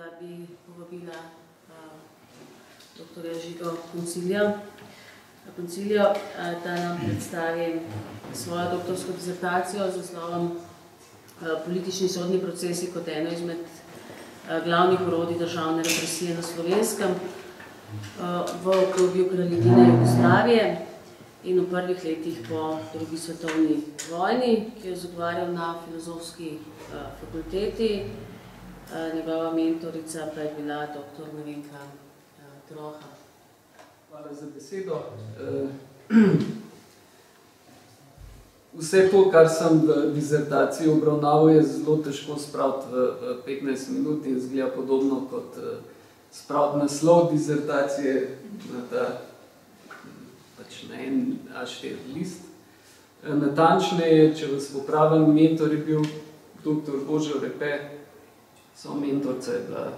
da bi povabila dr. Žigo Konciljo, da nam predstavi svojo doktorsko disertacijo z naslovom Politični sodni procesi kot eno izmed glavnih orodij državne represije na Slovenskem v obdobju kraljevine Jugoslavije in v prvih letih po drugi svetovni vojni, ki je zagovarjal na Filozofski fakulteti. Njegova mentorica pa je bila dr. Nevenka Troha. Hvala za besedo. Vse to, kar sem v dizertaciji obravnaval, je zelo težko spraviti v 15 minut in izgleda podobno kot spraviti naslov dizertacije na ta na en A4 list. Natančneje, če vas popravim, mentor je bil dr. Božo Repe, mentorca je bila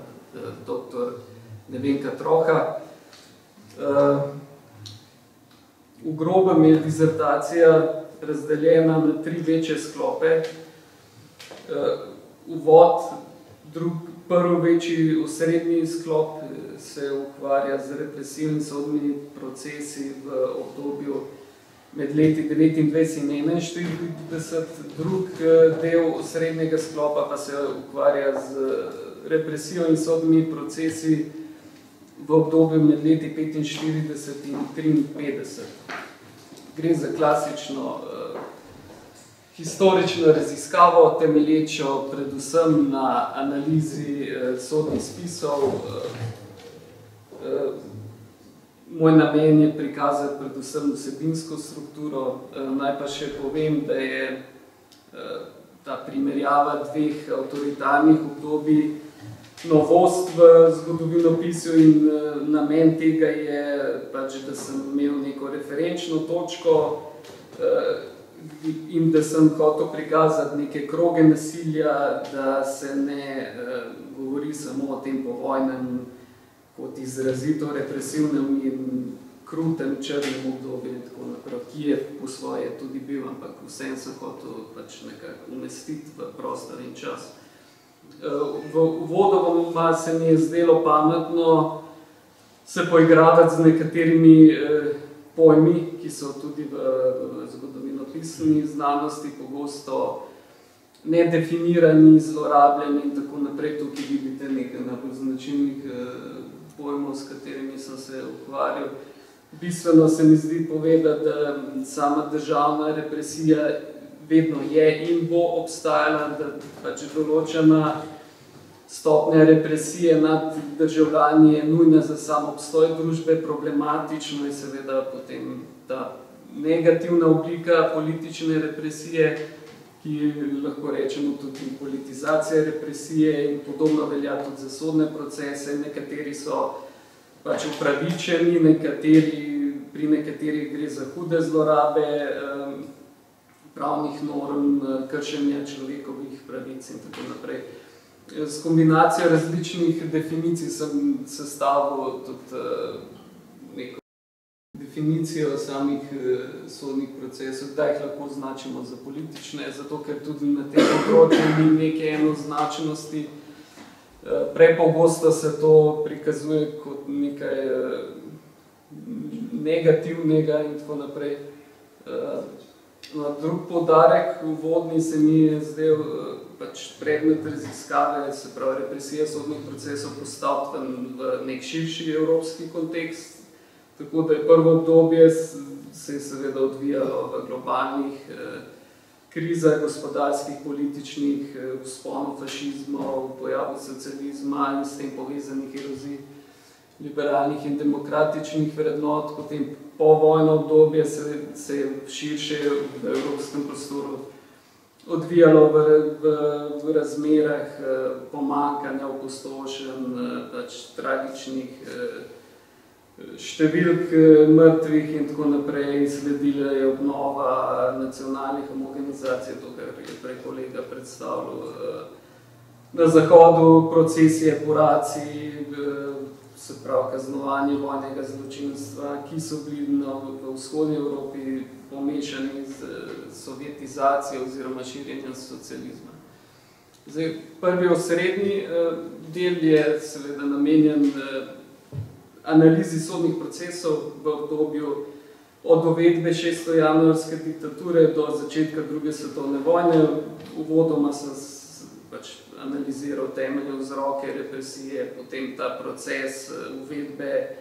dr. Nevenka Troha. V grobem je dizertacija razdeljena na 3 večje sklope. Uvod, prvi večji osrednji sklop se ukvarja z represivnimi sodnimi procesi v obdobju med leti 29 in 41. Drug del osrednjega sklopa pa se ukvarja z represijo in sodnimi procesi v obdobju med leti 45 in 53. Gre za klasično historično raziskavo, temelječo predvsem na analizi sodnih spisov. Moj namen je prikazati predvsem vsebinsko strukturo. Naj pa še povem, da je ta primerjava dveh avtoritarnih obdobij novost v zgodovinopisju in namen tega je, da sem imel neko referenčno točko in da sem hotel prikazati neke kroge nasilja, da se ne govori samo o tem povojnem kot izrazito represivnem in krutem črnem obdobju, ki je po svoje tudi bil, ampak vsem sem hotel nekako umestiti v prostor in čas. V uvodoma se mi je zdelo pametno se poigravati z nekaterimi pojmi, ki so tudi v zgodovinopisni znanosti pogosto nedefinirani, zlorabljeni in tako naprej. Tukaj vidite nekaj najbolj značilnih pojmov, s katerimi sem se ukvarjal. Bistveno se mi zdi povedati, da sama državna represija vedno je in bo obstajala, da določena stopnja represije nad državljani je nujna za sam obstoj družbe, problematično je seveda potem ta negativna oblika politične represije, ki lahko rečemo tudi politizacija represije in podobno velja tudi za sodne procese. Nekateri so upravičeni, pri nekaterih gre za hude zlorabe pravnih norm, kršenja človekovih pravic in tako naprej. S kombinacijo različnih definicij sem sestavil tudi neko definicijo samih sodnih procesov, da jih lahko označimo za politične, zato ker tudi na tem področju ni neke enoznačnosti. Prepogosto se to prikazuje kot nekaj negativnega in tako naprej. Drug poudarek uvodni se mi je zdel predmet raziskave, se pravi represija sodnih procesov, postaviti v nek širši evropski kontekst. Tako da je prvo obdobje se je seveda odvijalo v globalnih krizah, gospodarskih, političnih, vzponu fašizmov, pojavu socializma in s tem povezanih erozij liberalnih in demokratičnih vrednot. Potem povojno obdobje se je širše v evropskem prostoru odvijalo v razmerah pomanjkanja, opustošenj, tragičnih številk mrtvih in tako naprej. Sledila je obnova nacionalnih homogenizacij, to, kar je prej kolega predstavljal. Na Zahodu procesi epuracij, se pravi kaznovanje vojnega zločinstva, ki so bili v vzhodni Evropi pomešani z sovjetizacijo oziroma širjenjem socializma. Zdaj, prvi osrednji del je seveda namenjen analizi sodnih procesov v obdobju od uvedbe 6. januarske diktature do začetka druge svetovne vojne. Uvodoma sem analiziral temelje vzroke represije, potem ta proces uvedbe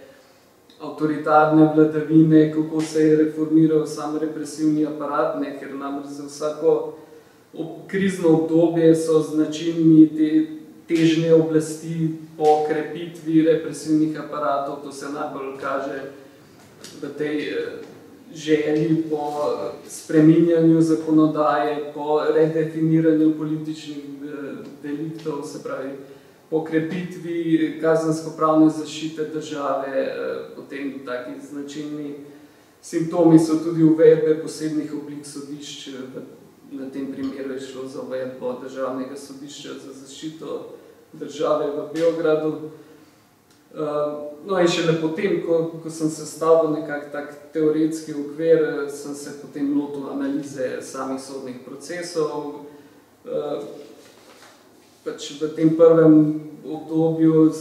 avtoritarne vladavine, kako se je reformiral sam represivni aparat, ker namreč za vsako krizno obdobje so značilni te težnje oblasti po krepitvi represivnih aparatov. To se najbolj kaže v tej želji po spreminjanju zakonodaje, po redefiniranju političnih deliktov, se pravi po krepitvi kazenskopravne zaščite države. Potem taki značilni simptomi so tudi uvedbe posebnih oblik sodišč. Na tem primeru je šlo za uvedbo državnega sodišča za zaščito države v Beogradu. No in šele potem, ko sem sestavil nekak tak teoretski okvir, sem se potem lotil analize samih sodnih procesov. V tem prvem obdobju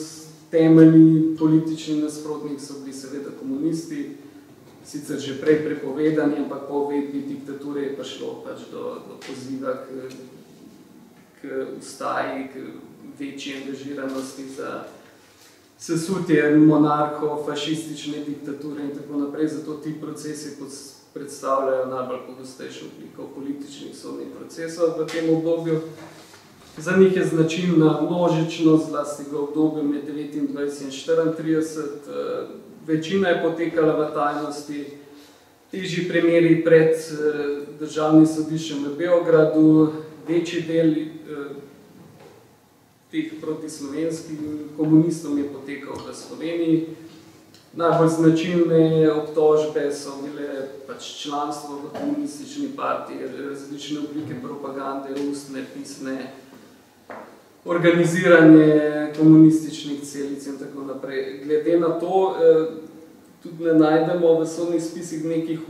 temeljni politični nasprotnik so bili seveda komunisti, sicer že prej prepovedani, ampak po uvedbi diktature je prišlo do poziva k ustaji, k večji angažiranosti za sesutje monarhov, fašistične diktature in tako naprej. Zato ti procesi predstavljajo najbolj pogostejšo obliko političnih sodnih procesov v tem obdobju. Za njih je značilna množičnost, zlasti v obdobju med 29 in 34. Večina je potekala v tajnosti, težji primeri pred državnim sodiščem v Beogradu, večji del teh protislovenskih komunistom je potekal v Sloveniji. Najbolj značilne obtožbe so bile članstvo v komunistični partiji, različne oblike propagande, ustne, pisne, organiziranje komunističnih celic in tako naprej. Glede na to tudi ne najdemo v sodnih spisih nekih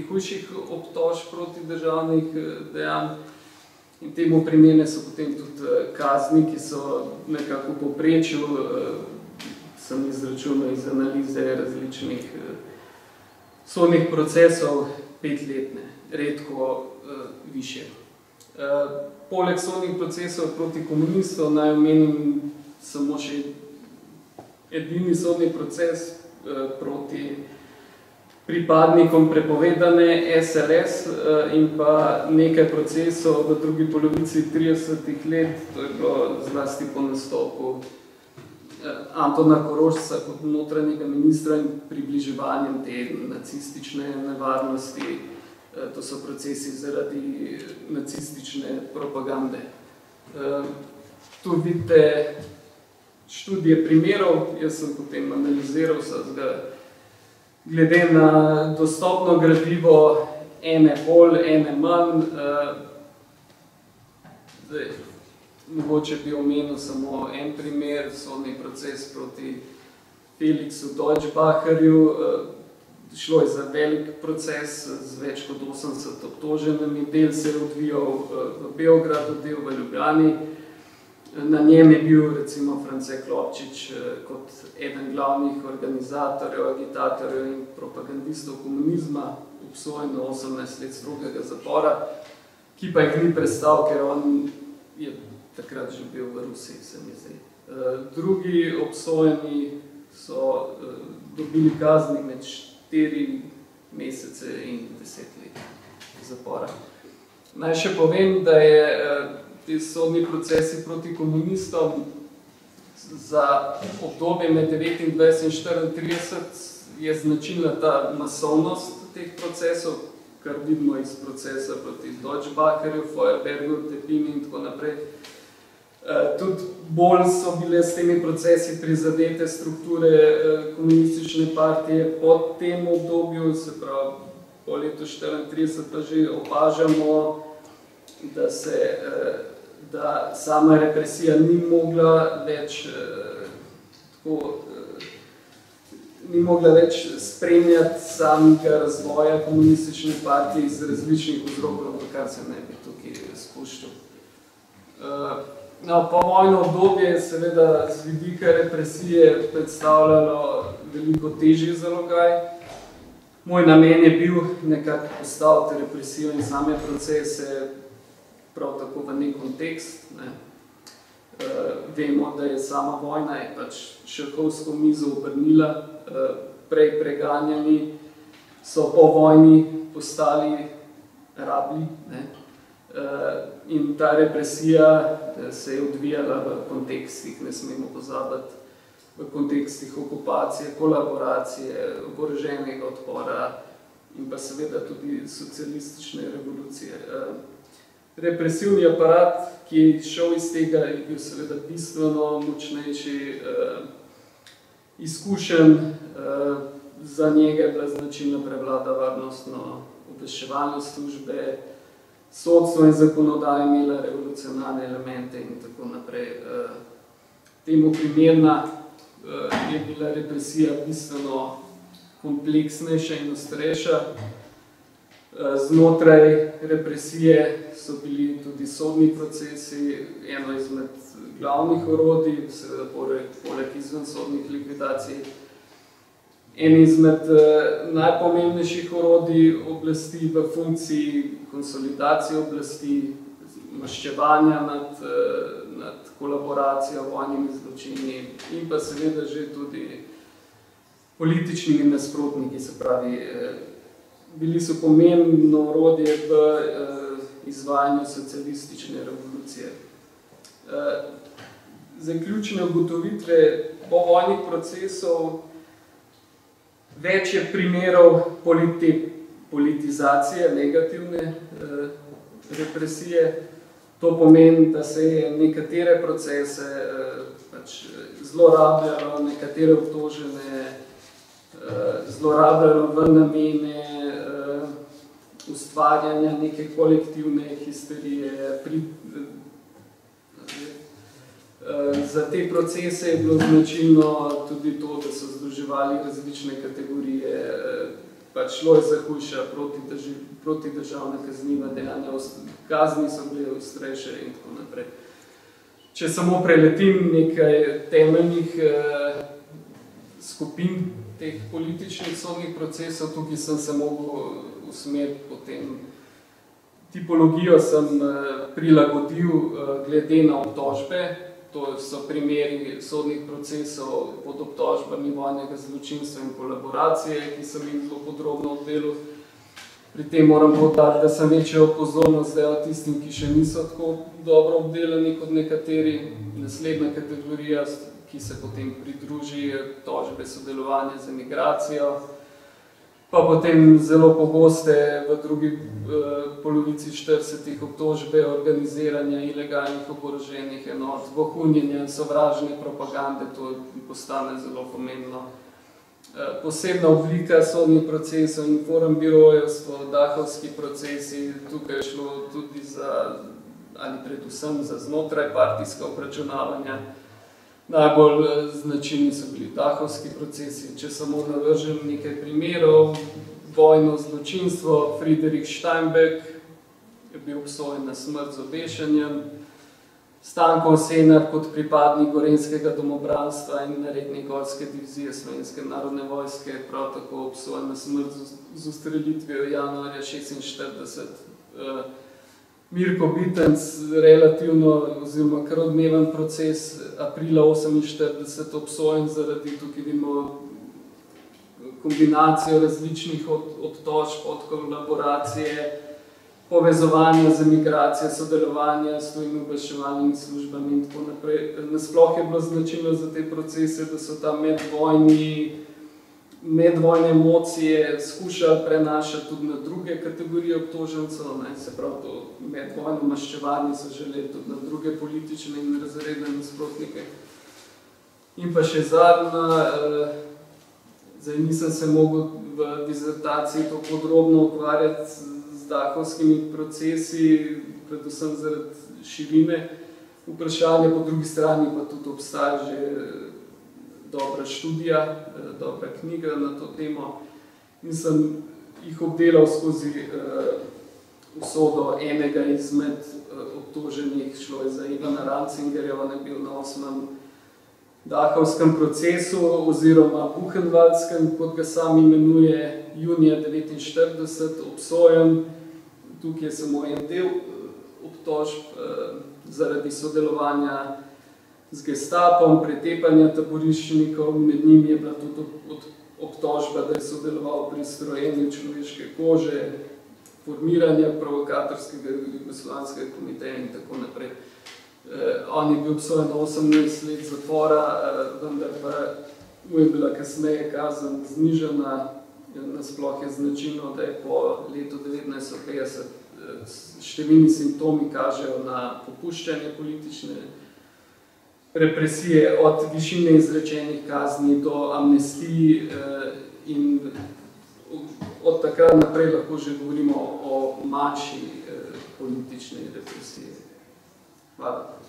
hujših obtožb proti državnih dejanj. In temu primerne so potem tudi kazni, ki so nekako v povprečju, sem izračunal iz analize različnih sodnih procesov, 5-letne, redko višje. Poleg sodnih procesov proti komunistov naj omenim samo še edini sodni proces proti pripadnikom prepovedane SLS in pa nekaj procesov v drugi polovici 30-ih let, to je bilo zlasti po nastopu Antona Korošca kot notranjega ministra in približevanjem te nacistične nevarnosti. To so procesi zaradi nacistične propagande. Tu vidite študije primerov, jaz sem potem analiziral glede na dostopno gradivo, ene bolj, ene manj. Mogoče bi omenil samo en primer, sodni proces proti Felixu Deutschbacherju. Šlo je za velik proces z več kot 80 obtoženimi. Del se je odvijal v Beogradu, del v Ljubljani. Na njem je bil recimo France Klopčič kot eden glavnih organizatorjev, agitatorjev in propagandistov komunizma, obsojen na 18 let strogega zapora, ki pa jih ni prestal, ker on je takrat že bil v Rusiji, se mi zdi. Drugi obsojeni so dobili kazni med 4 mesece in 10 let zapora. Naj še povem, da je ti sodni procesi proti komunistom za obdobje med 29 in 34 je značilna ta masovnost teh procesov, kar vidimo iz procesa proti Deutschbacherju, Feuerbergu, Tepini in tako naprej. Tudi bolj so bile s temi procesi prizadete strukture komunistične partije po tem obdobju, se pravi po letu 34 pa že opažamo, da sama represija ni mogla več spremljati samega razvoja komunistične partije iz različnih vzrokov, kar se ne bi tukaj spuščal. Povojno obdobje je seveda z vidika represije predstavljalo veliko težji zalogaj. Moj namen je bil nekako postaviti represijo in same procese prav tako v nek kontekst. Vemo, da je sama vojna je pač šahovsko mizo obrnila, prej preganjani so po vojni postali rablji. In ta represija se je odvijala v kontekstih, ne smemo pozabiti, v kontekstih okupacije, kolaboracije, oboroženega odpora in pa seveda tudi socialistične revolucije. Represivni aparat, ki je šel iz tega, je bil seveda bistveno močnejši, izkušen, za njega je bila značilna prevlada varnostno-obveščevalne službe, sodstvo in zakonodaja imela revolucionarne elemente in tako naprej. Temu primerna je bila represija bistveno kompleksnejša in ostrejša. Znotraj represije so bili tudi sodni procesi, eno izmed glavnih orodij, seveda poleg izvensodnih likvidacij. En izmed najpomembnejših orodij oblasti v funkciji konsolidacije oblasti, maščevanja nad kolaboracijo, vojnimi zločini in pa seveda že tudi političnimi nasprotniki, se pravi, bili so pomembno orodje v izvajanju socialistične revolucije. Zaključne ugotovitve povojnih procesov, več je primerov politizacije, negativne represije. To pomeni, da se je nekatere procese zlorabljalo, nekatere obtožene zlorabljalo v namene ustvarjanja neke kolektivne histerije. Za te procese je bilo značilno tudi to, da so združevali različne kategorije, šlo je za hujša protidržavna kazniva dejanja, kazni so bile ostrejše in tako naprej. Če samo preletim nekaj temeljnih skupin teh političnih sodnih procesov, tukaj sem se mogel usmeriti potem. Tipologijo sem prilagodil glede na obtožbe. To so primeri sodnih procesov pod obtožbami vojnega zločinstva in kolaboracije, ki sem jih zelo podrobno obdelal. Pri tem moram poudariti, da sem večjo pozornost dal tistim, ki še niso tako dobro obdelani kot nekateri. Naslednja kategorija, ki se potem pridruži, obtožbe sodelovanja z emigracijo, pa potem zelo pogoste v drugi polovici 40. obtožbe organiziranja ilegalnih oboroženih enot, vohunjenja, sovražne propagande, to postane zelo pomembno. Posebna oblika sodnih procesov, informbirojevstvo, dahovski procesi, tukaj je šlo tudi ali predvsem za znotraj partijska obračunavanja. Najbolj značilni so bili dahovski procesi. Če samo navržem nekaj primerov, vojno zločinstvo, Friedrich Steinbeck je bil obsojen na smrt z obešanjem, Stanko Senar kot pripadnik Gorenjskega domobranstva in narednik gorske divizije Slovenske narodne vojske, prav tako obsojen na smrt z ustrelitvijo januarja 1946. Mirko Bitenc, relativno oziroma kar odmeven proces, aprila 1948 obsojen zaradi, tukaj vidimo kombinacijo različnih obtožb, od kolaboracije, povezovanja z emigracijo, sodelovanja s tujimi obveščevalnimi službami in tako naprej. Nasploh je bilo značilno za te procese, da so tam medvojne emocije skušali prenašati tudi na druge kategorije obtožencev, se pravi to medvojno maščevanje so želeli tudi na druge politične in razredne nasprotnike. In pa še zadnja, zdaj nisem se mogel v dizertaciji to podrobno ukvarjati z dahovskimi procesi, predvsem zaradi širine vprašanja, po drugi strani pa tudi obstaja že dobra študija, dobra knjiga na to temo in sem jih obdelal skozi usodo enega izmed obtoženih, šlo je za Ivana Rancingerja, on je bil na 8. Dahovskem procesu oziroma Buchenwaldskem, kot ga sam imenuje, junija 1949 obsojen. Tukaj je samo en del obtožb zaradi sodelovanja z gestapom, pretepanja taboriščnikov, med njimi je bila tudi obtožba, da je sodeloval pri strojenju človeške kože, formiranja provokatorskega jugoslovanskega komiteja in tako naprej. On je bil obsojen na 18 let zapora, vendar pa mu je bila kasneje kazen znižana. Nasploh je značilno, da je po letu 1950 številni simptomi kažejo na popuščanje politične represije, od višine izrečenih kazni do amnestij, in od takrat naprej lahko že govorimo o manjši politični represiji. Hvala.